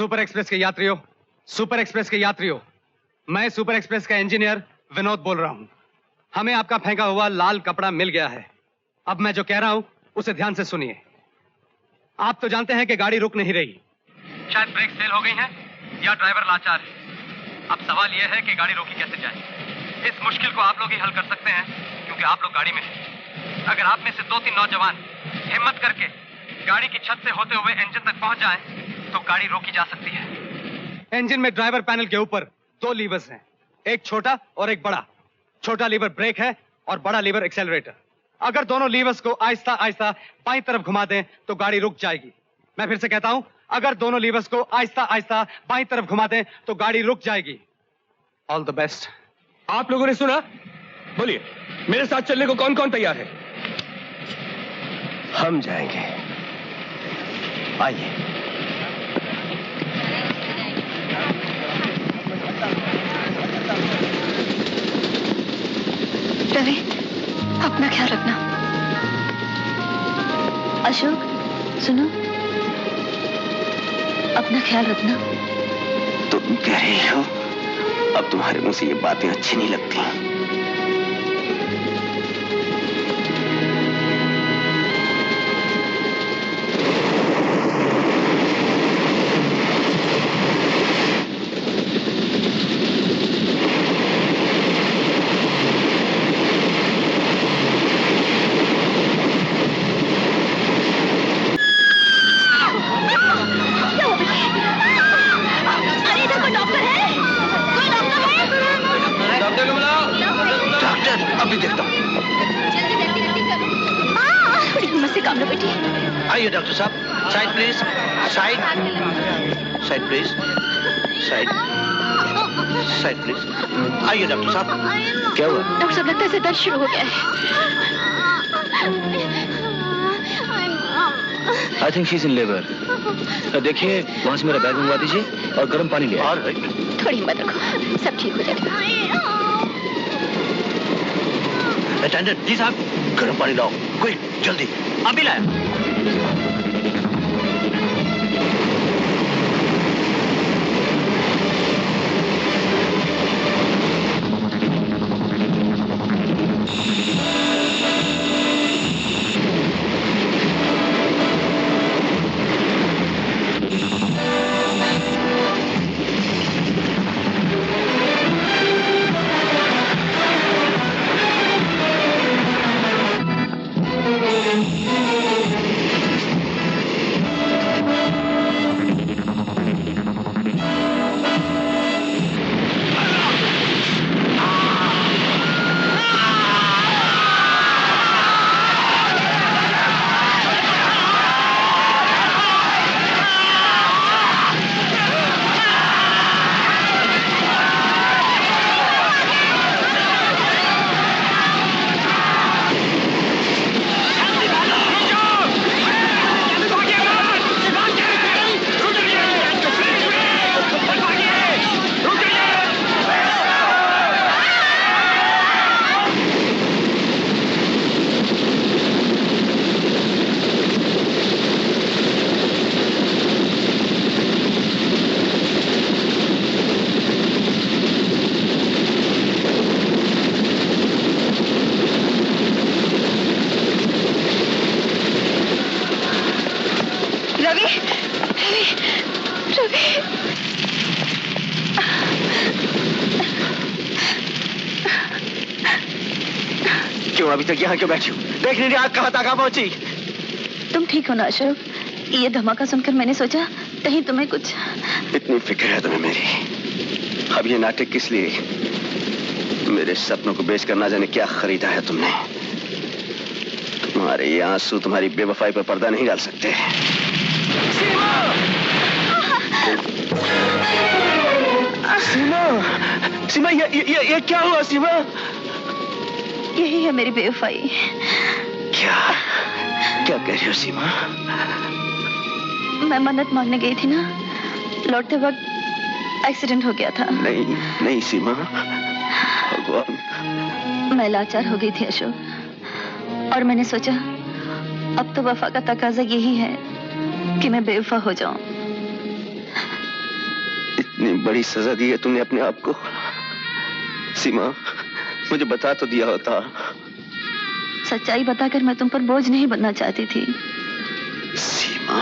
Super express के यात्रियों, मैं सुपर एक्सप्रेस का इंजीनियर विनोद बोल रहा हूं। हमें आपका फेंका हुआ लाल कपड़ा मिल गया है। अब मैं जो कह रहा हूं उसे ध्यान से सुनिए। आप तो जानते हैं कि गाड़ी रुक नहीं रही, शायद ब्रेक फेल हो गई है या ड्राइवर लाचार है। अब सवाल यह है कि गाड़ी रोकी कैसे जाए। इस मुश्किल को आप लोग ही हल कर सकते हैं, क्योंकि आप लोग गाड़ी में हैं। अगर आप में से 2-3 नौजवान हिम्मत करके गाड़ी की छत से होते हुए इंजन तक पहुंच जाएं, तो गाड़ी रोकी जा सकती है। इंजन में ड्राइवर पैनल के ऊपर 2 लीवर्स हैं, एक छोटा और एक बड़ा। छोटा लीवर ब्रेक है और बड़ा लीवर एक्सेलरेटर। अगर दोनों लीवर्स को आहिस्ता आहिस्ता बाईं तरफ घुमा दें तो गाड़ी रुक जाएगी। मैं फिर से कहता हूं, अगर दोनों लीवर्स को आहिस्ता आहिस्ता बाईं तरफ घुमा दें तो गाड़ी रुक जाएगी। All the best. आप लोगों ने सुना? बोलिए, मेरे साथ चलने को कौन कौन तैयार है? हम जाएंगे, आइए। रवि, अपना ख्याल रखना। अशोक, सुनो, अपना ख्याल रखना। तुम कह रही हो, अब तुम्हारे मुंह से ये बातें अच्छी नहीं लगती। डॉक्टर साहब, side please, side please, side please. आइए डॉक्टर साहब। क्या हुआ? डॉक्टर साहब, लगता है दर्द शुरू हो गया है। I think she is in labour. देखिए, वहां से मेरा बैग मंगवा दीजिए और गर्म पानी ले आइए। थोड़ी हिम्मत रखो, सब ठीक हो जाएगा। अटेंडेंट जी साहब, गर्म पानी लाओ, क्विक, जल्दी। अभी लाया। अभी तक यहाँ क्यों बैठी हो? देख नहीं रही आग कहाँ पहुंची? तुम ठीक हो ना अशोक? ये धमाका सुनकर मैंने सोचा कहीं तुम्हें कुछ। इतनी फिक्र है तुम्हें मेरी? अब ये नाटक किस लिए? मेरे सपनों को बेचकर ना जाने क्या खरीदा है तुमने। तुम्हारे ये आंसू तुम्हारी बेवफाई पर पर्दा नहीं डाल सकते। सीमा, सीमा, ये क्या हुआ सीमा? यही है मेरी बेवफाई। क्या कह रही हो सीमा? मैं मन्नत मांगने गई थी ना, लौटते वक्त एक्सीडेंट हो गया था। नहीं सीमा, भगवान। मैं लाचार हो गई थी अशोक, और मैंने सोचा अब तो वफा का तकाजा यही है कि मैं बेवफा हो जाऊं। इतनी बड़ी सजा दी है तुमने अपने आप को। सीमा, मुझे बता तो दिया होता। सच्चाई बताकर मैं तुम पर बोझ नहीं बनना चाहती थी। सीमा।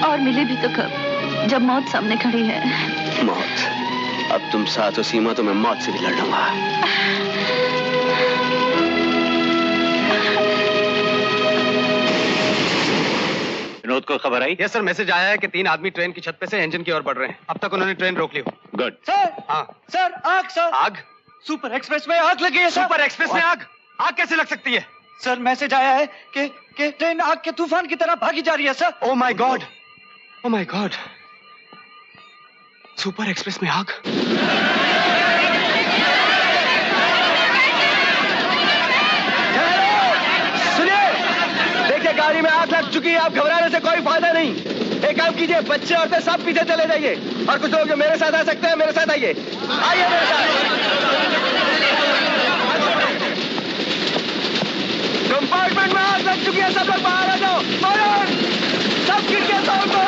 और मिले भी तो कब, जब मौत सामने खड़ी है। मौत? अब तुम साथ हो सीमा, तो मैं मौत से भी लड़ूंगा। विनोद को खबर आई? यस सर, मैसेज आया है कि 3 आदमी ट्रेन की छत पे से इंजन की ओर बढ़ रहे हैं। अब तक उन्होंने ट्रेन रोक ली हो। गुड। सर, हाँ सर आग सर, आग? सुपर एक्सप्रेस में आग लगी है सर। सुपर एक्सप्रेस में आग? आग कैसे लग सकती है? सर मैसेज आया है कि ट्रेन आग के तूफान की तरह भागी जा रही है sir. Oh my God, oh my God, super express में आग? सुनिए, देखिए गाड़ी में आग लग चुकी है, आप घबराने से कोई फायदा नहीं। एक काम कीजिए, बच्चे औरतें सब पीछे चले जाइए, और कुछ लोग जो मेरे साथ आ सकते हैं मेरे साथ आइए। आइए मेरे साथ। कंपार्टमेंट में आग लग चुकी है, सब लोग बाहर आ जाओ। फौरन सब खिड़कियां तोड़ दो।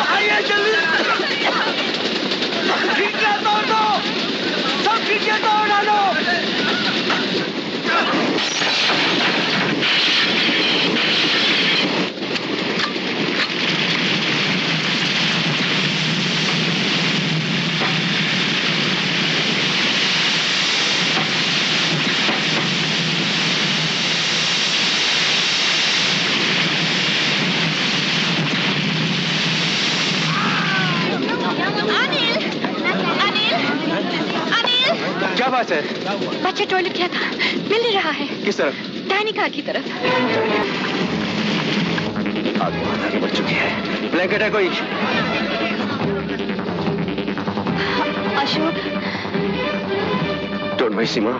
आइए जल्दी, खिड़कियां तोड़ दो, सब खिड़कियां तोड़ डालो। क्या बात है? बच्चा टॉयलेट किया था, मिल नहीं रहा है। किस तरफ? दाहिनी कार की तरफ। आग बहुत आगे बढ़ चुकी है। ब्लैंकेट है कोई? अशोक, डोंट वरी सीमा।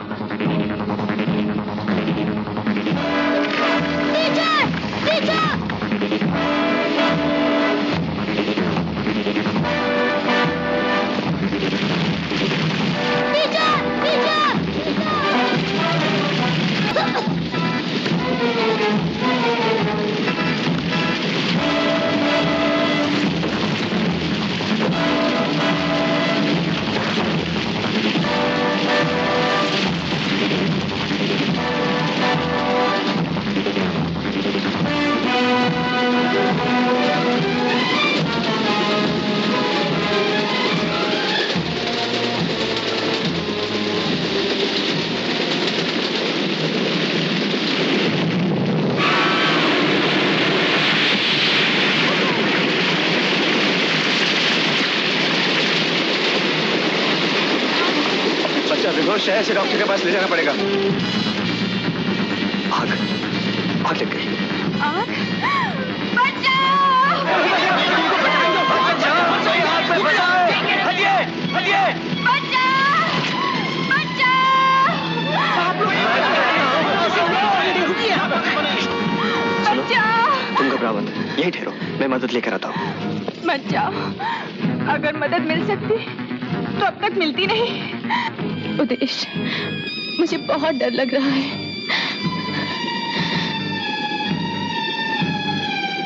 शहर से डॉक्टर के पास ले जाना पड़ेगा। आग, आग लग गई। आग? बचाओ! हटिए, हटिए! तुम घबराओ मत, यहीं ठहरो, मैं मदद लेकर आता हूँ। मत जाओ, अगर मदद मिल सकती तो अब तक मिलती नहीं। उदेश, मुझे बहुत डर लग रहा है।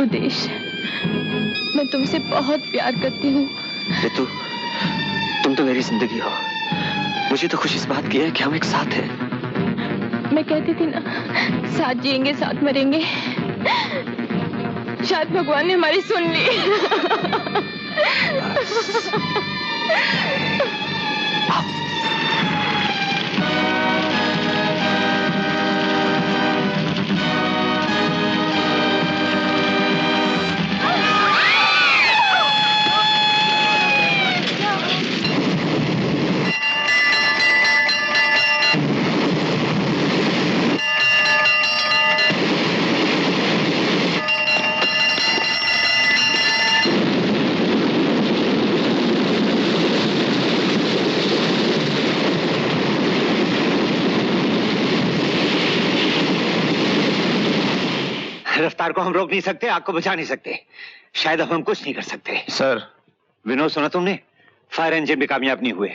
उदेश, मैं तुमसे बहुत प्यार करती हूँ। रितु, तुम तो मेरी जिंदगी हो। मुझे तो खुशी इस बात की है कि हम एक साथ हैं। मैं कहती थी ना, साथ जिएंगे साथ मरेंगे। शायद भगवान ने हमारी सुन ली। रफ्तार को हम रोक नहीं सकते, आग को बुझा नहीं सकते, शायद अब हम कुछ नहीं कर सकते। सर, विनोद, सुना तुमने? फायर इंजन भी कामयाब नहीं हुए,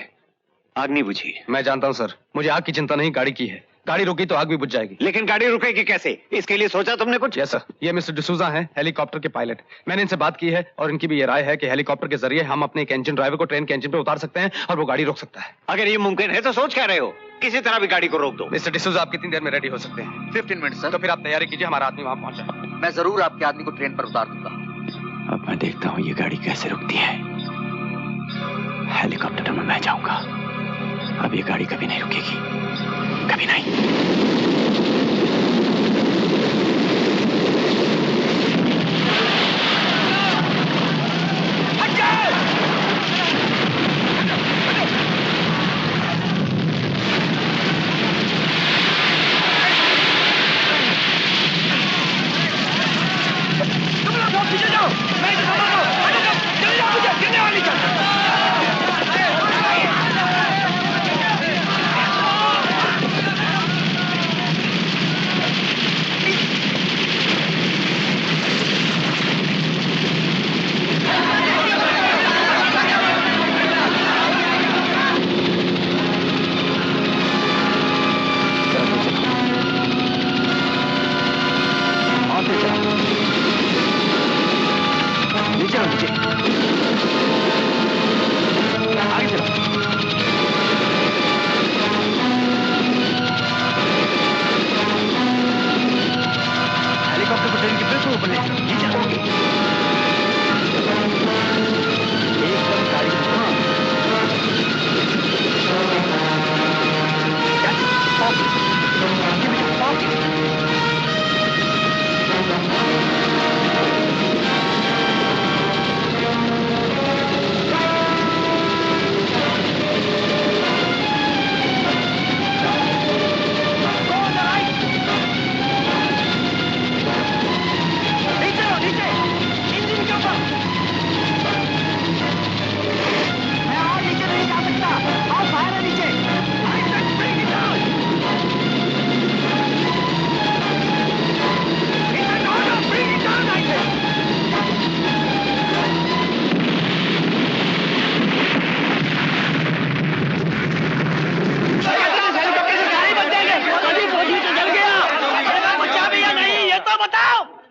आग नहीं बुझी। मैं जानता हूं सर, मुझे आग की चिंता नहीं, गाड़ी की है। गाड़ी रुकी तो आग भी बुझ जाएगी। लेकिन गाड़ी रुकेगी कैसे? इसके लिए सोचा तुमने कुछ? यस सर, ये मिस्टर डिसूजा हैं, हेलीकॉप्टर के पायलट। मैंने इनसे बात की है और इनकी भी ये राय है कि हेलीकॉप्टर के जरिए हम अपने एक इंजन ड्राइवर को ट्रेन के इंजन पे उतार सकते हैं और वो गाड़ी रोक सकता है। अगर ये मुमकिन है तो सोच क्या रहे हो? किसी तरह भी गाड़ी को रोक दो। मिस्टर डिसूजा, आप कितनी देर में रेडी हो सकते हैं? 15 मिनट सर। तो फिर आप तैयारी कीजिए, हमारा आदमी वहां पहुंचा। मैं जरूर आपके आदमी को ट्रेन पर उतार दूंगा। अब मैं देखता हूँ ये गाड़ी कैसे रुकती है। हेलीकॉप्टर में मैं जाऊंगा। अब ये गाड़ी कभी नहीं रुकेगी, कभी नहीं।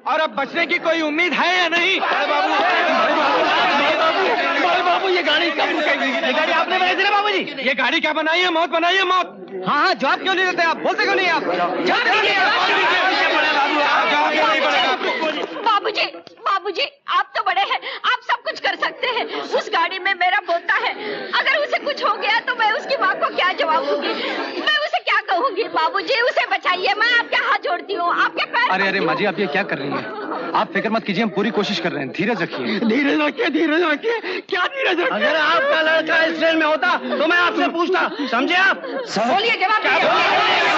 और अब बचने की कोई उम्मीद है या नहीं? बाबू, ये गाड़ी कब रुकेगी? ये गाड़ी आपने बनाई थी ना बाबूजी? ये गाड़ी क्या बनाई है? मौत बनाई है, मौत। हाँ हाँ, जवाब क्यों नहीं देते आप? बोलते क्यों नहीं आप? बाबूजी, बाबूजी, आप तो बड़े हैं, आप सब कुछ कर सकते हैं। उस गाड़ी में मेरा पोता है, अगर उसे कुछ हो गया तो मैं उसकी माँ को क्या जवाब दूंगी? मैं उसे क्या कहूँगी? बाबूजी, उसे बचाइए, मैं आपके हाथ जोड़ती हूँ, आपके पैर। अरे माँ जी, आप ये क्या कर रही हैं? आप फिक्र मत कीजिए, हम पूरी कोशिश कर रहे हैं। धीरज रखिए, धीरज रखिए, धीरज रखिए। क्या धीरज रखिए? अगर आपका लड़का इस ट्रेन में होता तो मैं आपसे पूछता, समझे आप? बोलिए, जवाब दीजिए।